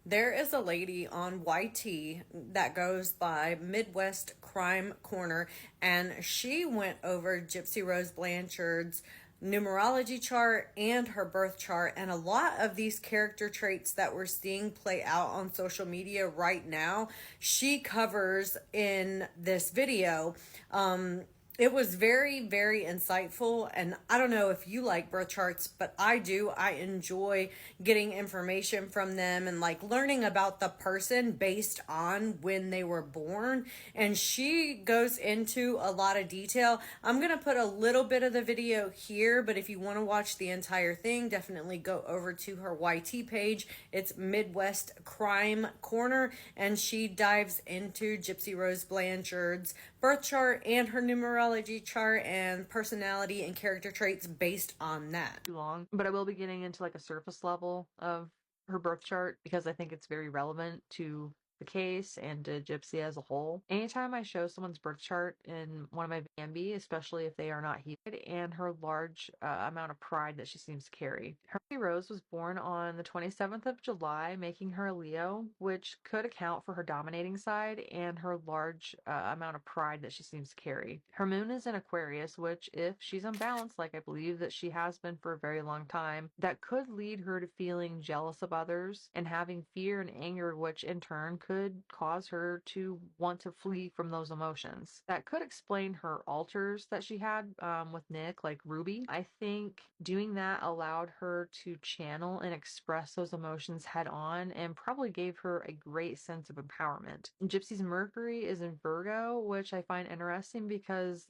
There is a lady on YT that goes by Midwest Crime Corner, and she went over Gypsy Rose Blanchard's numerology chart and her birth chart, and a lot of these character traits that we're seeing play out on social media right now she covers in this video. It was very, very insightful. And I don't know if you like birth charts, but I do. I enjoy getting information from them and like learning about the person based on when they were born. And she goes into a lot of detail. I'm going to put a little bit of the video here, but if you want to watch the entire thing, definitely go over to her YT page. It's Midwest Crime Corner, and she dives into Gypsy Rose Blanchard's birth chart and her numerology chart and personality and character traits based on that. Too long, but I will be getting into like a surface level of her birth chart because I think it's very relevant to the case and to Gypsy as a whole. Anytime I show someone's birth chart in one of my VMB, especially if they are not heated, and her large amount of pride that she seems to carry. Hermione Rose was born on the 27th of July, making her a Leo, which could account for her dominating side and her large amount of pride that she seems to carry. Her moon is in Aquarius, which, if she's unbalanced, like I believe that she has been for a very long time, that could lead her to feeling jealous of others and having fear and anger, which in turn could cause her to want to flee from those emotions. That could explain her altars that she had with Nick, like Ruby. I think doing that allowed her to channel and express those emotions head on and probably gave her a great sense of empowerment. Gypsy's Mercury is in Virgo, which I find interesting because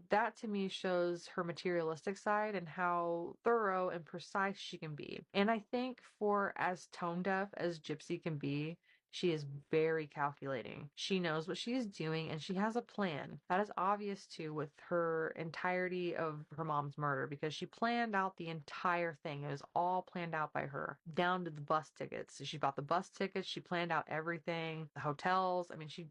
that to me shows her materialistic side and how thorough and precise she can be. And I think for as tone deaf as Gypsy can be, she is very calculating. She knows what she is doing and she has a plan. That is obvious too with her entirety of her mom's murder because she planned out the entire thing. It was all planned out by her, down to the bus tickets. So she bought the bus tickets, she planned out everything, the hotels. I mean, she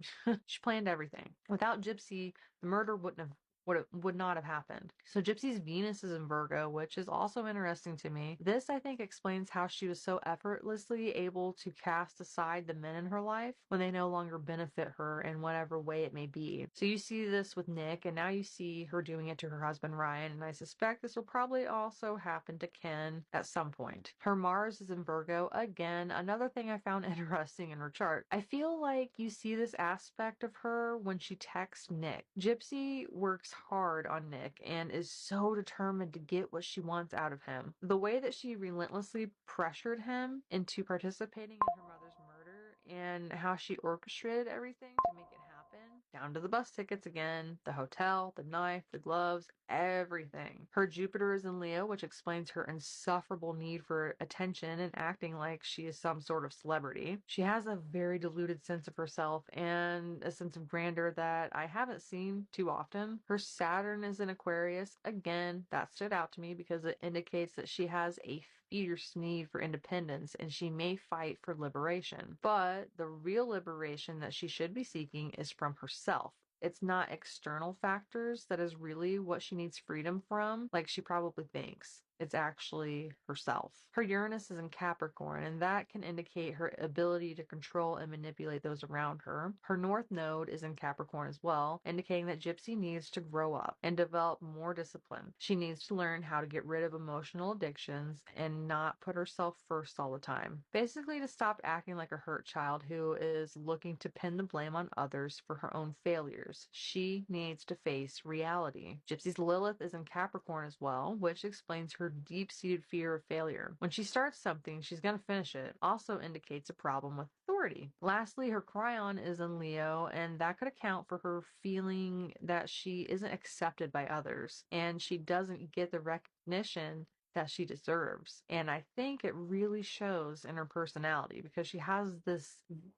she planned everything. Without Gypsy, the murder would not have happened. So Gypsy's Venus is in Virgo, which is also interesting to me. This, I think, explains how she was so effortlessly able to cast aside the men in her life when they no longer benefit her in whatever way it may be. So you see this with Nick, and now you see her doing it to her husband Ryan, and I suspect this will probably also happen to Ken at some point. Her Mars is in Virgo, again, another thing I found interesting in her chart. I feel like you see this aspect of her when she texts Nick. Gypsy works hard on Nick and is so determined to get what she wants out of him. The way that she relentlessly pressured him into participating in her mother's murder and how she orchestrated everything to make it happen, down to the bus tickets again, the hotel, the knife, the gloves, everything. Her Jupiter is in Leo, which explains her insufferable need for attention and acting like she is some sort of celebrity. She has a very deluded sense of herself and a sense of grandeur that I haven't seen too often. Her Saturn is in Aquarius. Again, that stood out to me because it indicates that she has a fierce need for independence and she may fight for liberation. But the real liberation that she should be seeking is from herself. It's not external factors that is really what she needs freedom from, like she probably thinks. It's actually herself. Her Uranus is in Capricorn, and that can indicate her ability to control and manipulate those around her. Her North Node is in Capricorn as well, indicating that Gypsy needs to grow up and develop more discipline. She needs to learn how to get rid of emotional addictions and not put herself first all the time. Basically, to stop acting like a hurt child who is looking to pin the blame on others for her own failures. She needs to face reality. Gypsy's Lilith is in Capricorn as well, which explains her deep-seated fear of failure. When she starts something, she's going to finish it. Also indicates a problem with authority. Lastly, her Cryon is in Leo, and that could account for her feeling that she isn't accepted by others, and she doesn't get the recognition that she deserves. And I think it really shows in her personality because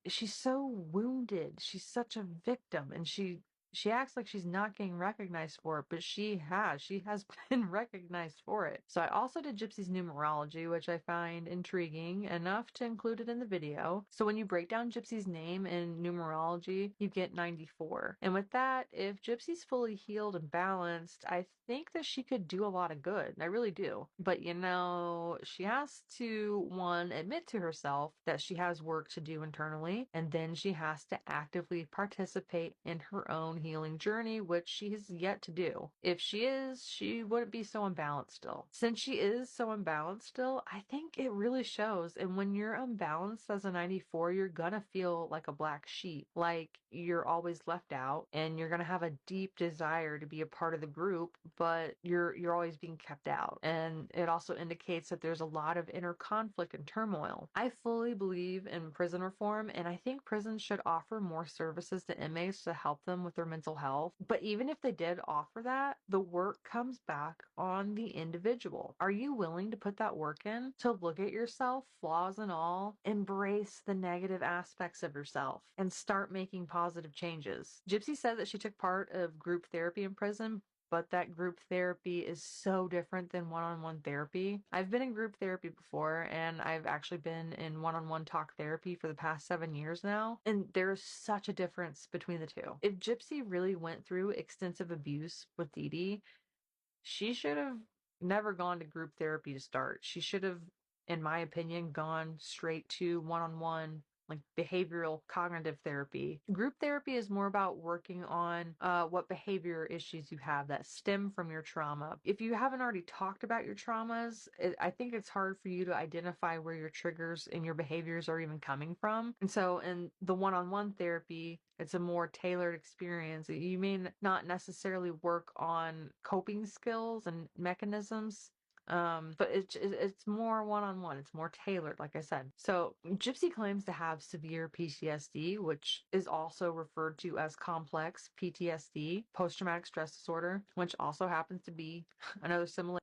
she's so wounded. She's such a victim, and she she acts like she's not getting recognized for it, but she has. She has been recognized for it. So I also did Gypsy's numerology, which I find intriguing enough to include it in the video. So when you break down Gypsy's name in numerology, you get 94. And with that, if Gypsy's fully healed and balanced, I think that she could do a lot of good. I really do. But she has to, one, admit to herself that she has work to do internally, and then she has to actively participate in her own healing journey, which she has yet to do. If she is, she wouldn't be so unbalanced still. Since she is so unbalanced still, I think it really shows. And when you're unbalanced as a 94, you're gonna feel like a black sheep, like you're always left out, and you're gonna have a deep desire to be a part of the group, but you're always being kept out. And it also indicates that there's a lot of inner conflict and turmoil. I fully believe in prison reform, and I think prisons should offer more services to inmates to help them with their mental health. But even if they did offer that, the work comes back on the individual. Are you willing to put that work in, to look at yourself, flaws and all, embrace the negative aspects of yourself, and start making positive changes? Gypsy said that she took part of group therapy in prison, but that group therapy is so different than one-on-one therapy. I've been in group therapy before, and I've actually been in one-on-one talk therapy for the past 7 years now, and there's such a difference between the two. If Gypsy really went through extensive abuse with Dee Dee, she should have never gone to group therapy to start. She should have, in my opinion, gone straight to one-on-one, like behavioral cognitive therapy. Group therapy is more about working on what behavior issues you have that stem from your trauma. If you haven't already talked about your traumas, I think it's hard for you to identify where your triggers and your behaviors are even coming from. And so in the one-on-one therapy, it's a more tailored experience. You may not necessarily work on coping skills and mechanisms, but it's more one-on-one. It's more tailored, like I said. So Gypsy claims to have severe PTSD, which is also referred to as complex PTSD, post-traumatic stress disorder, which also happens to be another similar